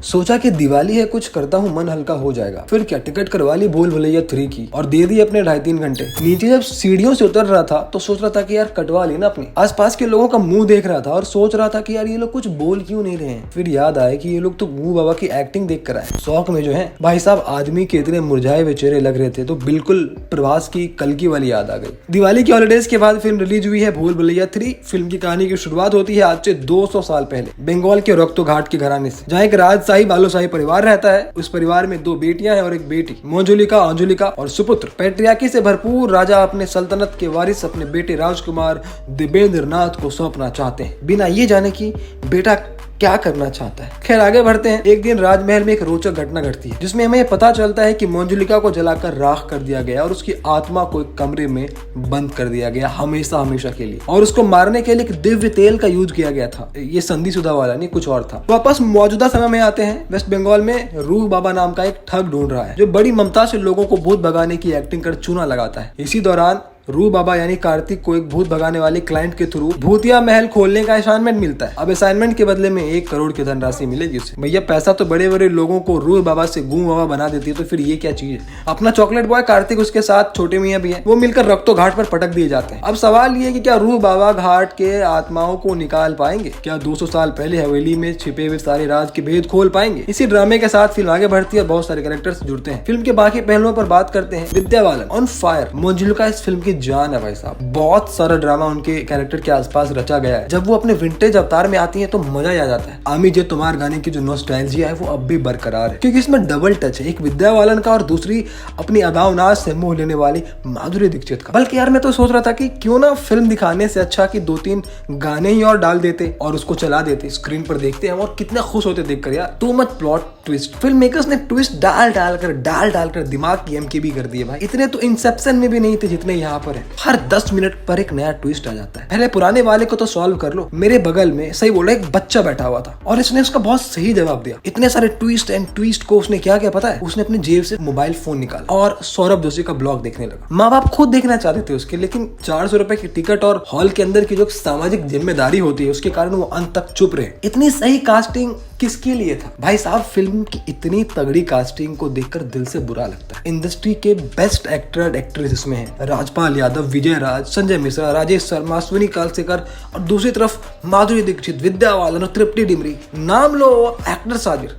सोचा कि दिवाली है, कुछ करता हूँ, मन हल्का हो जाएगा। फिर क्या, टिकट करवा ली भूल भुलैया 3 की और दे दी अपने 2.5-3 घंटे। नीचे जब सीढ़ियों से उतर रहा था तो सोच रहा था कि यार कटवा ली ना अपनी। आसपास के लोगों का मुंह देख रहा था और सोच रहा था कि यार ये लोग कुछ बोल क्यों नहीं रहे हैं। फिर याद आया कि ये लोग तो गूं बाबा की एक्टिंग देख कर आए। शौक में जो है भाई साहब आदमी के इतने मुरझाए हुए चेहरे लग रहे थे तो बिल्कुल प्रभास की कल्कि वाली याद आ गई। दिवाली की हॉलीडेज के बाद फिल्म रिलीज हुई है भूल भुलैया 3। फिल्म की कहानी की शुरुआत होती है आज से 200 साल पहले बंगाल के रक्तो घाट के घराने से, जहाँ एक राजशाही बालूशाही परिवार रहता है। उस परिवार में 2 बेटियां हैं और एक बेटी, मंजुलिका, अंजुलिका और सुपुत्र। पैट्रियार्की से भरपूर राजा अपने सल्तनत के वारिस अपने बेटे राजकुमार देवेंद्र नाथ को सौंपना चाहते हैं, बिना ये जाने कि बेटा क्या करना चाहता है। खैर आगे बढ़ते हैं। एक दिन राजमहल में एक रोचक घटना घटती है जिसमें हमें पता चलता है कि मंजुलिका को जलाकर राख कर दिया गया और उसकी आत्मा को एक कमरे में बंद कर दिया गया हमेशा हमेशा के लिए, और उसको मारने के लिए एक दिव्य तेल का यूज किया गया था। ये संधिशुदा वाला नहीं, कुछ और था। वापस मौजूदा समय में आते हैं। वेस्ट बंगाल में रूह बाबा नाम का एक ठग ढूंढ रहा है जो बड़ी ममता से लोगों को भूत भगाने की एक्टिंग कर चूना लगाता है। इसी दौरान रूह बाबा यानी कार्तिक को एक भूत भगाने वाले क्लाइंट के थ्रू भूतिया महल खोलने का असाइनमेंट मिलता है। अब असाइनमेंट के बदले में 1 करोड़ की धनराशि मिलेगी उसे। भैया पैसा तो बड़े बड़े लोगों को रूह बाबा से गूं बाबा बना देती है, तो फिर ये क्या चीज है। अपना चॉकलेट बॉय कार्तिक उसके साथ छोटे मियां भी है, वो मिलकर रक्तो घाट पर पटक दिए जाते हैं। अब सवाल ये कि क्या रूह बाबा घाट के आत्माओं को निकाल पाएंगे, क्या 200 साल पहले हवेली में छिपे हुए सारे राज के भेद खोल पाएंगे। इसी ड्रामे के साथ फिल्म आगे बढ़ती है और बहुत सारे कैरेक्टर्स जुड़ते हैं। फिल्म के बाकी पहलुओं पर बात करते हैं। विद्या बालन ऑन फायर, मंजुलिका इस फिल्म की जान है भाई साहब। बहुत सारा ड्रामा उनके कैरेक्टर के आसपास रचा गया है। जब वो अपने विंटेज अवतार में आती है तो मजा ही आ जाता है। आमी जे तुम्हार गाने की जो नॉस्टैल्जिया है वो अब भी बरकरार है, क्योंकि इसमें डबल टच है, एक विद्या बालन का और दूसरी अपनी अदावनाज से मोह लेने वाली माधुरी दीक्षित का। बल्कि यार मैं तो सोच रहा था कि क्यों ना फिल्म दिखाने से अच्छा कि 2-3 गाने ही और डाल देते और उसको चला देते, स्क्रीन पर देखते हैं और कितना खुश होते देखकर यार। Too much plot twist. Film makers ने ट्विस्ट डाल डालकर दिमाग की एमकेबी कर दिए भाई। इतने तो इंसेप्शन में भी नहीं थे जितने यहाँ पर है। हर 10 मिनट पर एक नया ट्विस्ट आ जाता है। पहले पुराने वाले को तो सॉल्व कर लो। मेरे बगल में सही बोला एक बच्चा बैठा हुआ था और इसने उसका बहुत सही जवाब दिया। इतने सारे ट्विस्ट एंड ट्विस्ट को उसने क्या किया पता है, उसने अपनी जेब से मोबाइल फोन निकाला और सौरभ जोशी का ब्लॉग देखने लगा। माँ बाप खुद देखना चाहते थे उसके, लेकिन 400 रुपए की टिकट और हॉल के अंदर की जो सामाजिक जिम्मेदारी होती है उसके कारण वो अंत तक चुप रहे। इतनी सही कास्टिंग किसके लिए था भाई साहब। फिल्म की इतनी तगड़ी कास्टिंग को देखकर दिल से बुरा लगता है। इंडस्ट्री के बेस्ट एक्टर एक्ट्रेस इसमें है। राजपाल यादव, विजय राज, संजय मिश्रा, राजेश शर्मा, अश्विनी कालसेकर और दूसरी तरफ माधुरी दीक्षित, विद्या बालन और तृप्ति डिमरी। नाम लो एक्टर साबिर।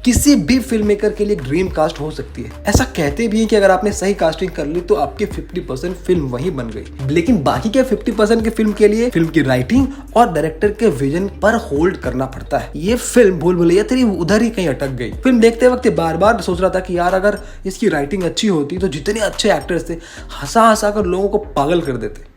किसी भी फिल्म मेकर के लिए ड्रीम कास्ट हो सकती है। ऐसा कहते भी हैं कि अगर आपने सही कास्टिंग कर ली तो आपकी 50% फिल्म वहीं बन गई। लेकिन बाकी के 50% की फिल्म के लिए फिल्म की राइटिंग और डायरेक्टर के विजन पर होल्ड करना पड़ता है। ये फिल्म भूल भुलैया 3 उधर ही कहीं अटक गई। फिल्म देखते वक्त बार बार सोच रहा था कि यार अगर इसकी राइटिंग अच्छी होती तो जितने अच्छे एक्टर्स थे हंसा हंसा कर लोगों को पागल कर देते।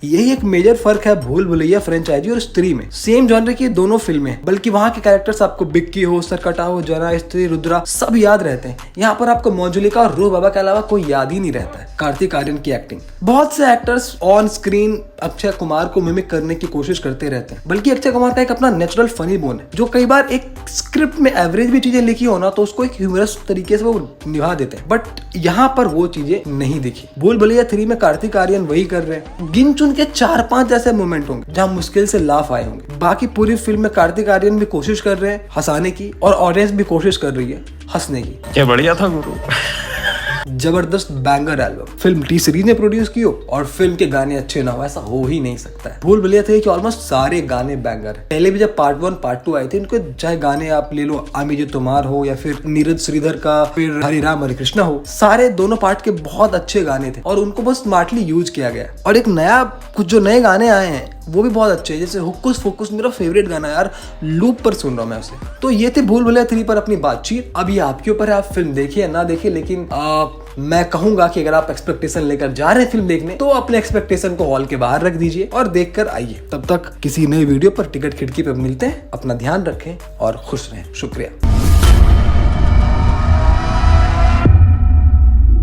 यही एक मेजर फर्क है भूल भुलैया फ्रेंचाइजी और स्त्री में। सेम जॉनर की दोनों फिल्में हैं, बल्कि वहाँ के कैरेक्टर्स आपको बिक्की हो, सरकटा हो, जना, स्त्री, रुद्रा सब याद रहते हैं। यहाँ पर आपको मंजुलिका और रूह बाबा के अलावा कोई याद ही नहीं रहता है। कार्तिक आर्यन की एक्टिंग। बहुत से actors on screen Akshay Kumar को मिमिक करने की कोशिश करते रहते हैं, बल्कि अक्षय कुमार का एक अपना नेचुरल फनी बोन है जो कई बार एक स्क्रिप्ट में एवरेज भी चीजें लिखी हो ना तो उसको एक ह्यूमरस तरीके से वो निभा देते हैं। बट यहाँ पर वो चीजें नहीं दिखी। भूल भुलैया 3 में कार्तिक आर्यन वही कर रहे हैं। गिन चुन के 4-5 ऐसे मोमेंट होंगे जहाँ मुश्किल से लाफ आए होंगे। बाकी पूरी फिल्म में कार्तिक आर्यन भी कोशिश कर रहे हैं हंसाने की और ऑडियंस भी कोशिश कर रही है हंसने की। क्या बढ़िया था गुरु। जबरदस्त banger album film T series ने प्रोड्यूस की हो और फिल्म के गाने अच्छे ना हो ऐसा हो ही नहीं सकता है। भूल भुलैया 3 कि ऑलमोस्ट सारे गाने बैंगर है। पहले भी जब पार्ट 1 पार्ट 2 आए थे इनको चाहे गाने आप ले लो आमी जे तुम्हार हो या फिर नीरज श्रीधर का फिर हरि राम हरे कृष्णा हो, सारे दोनों पार्ट के बहुत अच्छे गाने थे और उनको बहुत स्मार्टली यूज किया गया। और एक नया कुछ जो नए गाने आए हैं वो भी बहुत अच्छे हैं, jैसे हुक्कुस फुक्कुस मेरा फेवरेट गाना यार, लूप पर सुन रहा हूँ मैं उसे। तो ये थे भूल भुलैया 3 पर अपनी बातचीत। अब ये आपके ऊपर है, आप फिल्म देखिए या ना देखिए, लेकिन मैं कहूंगा कि अगर आप एक्सपेक्टेशन लेकर जा रहे हैं फिल्म देखने तो अपने एक्सपेक्टेशन को हॉल के बाहर रख दीजिए और देखकर आइए। तब तक किसी नई वीडियो पर टिकट खिड़की पर मिलते हैं। अपना ध्यान रखें और खुश रहें। शुक्रिया।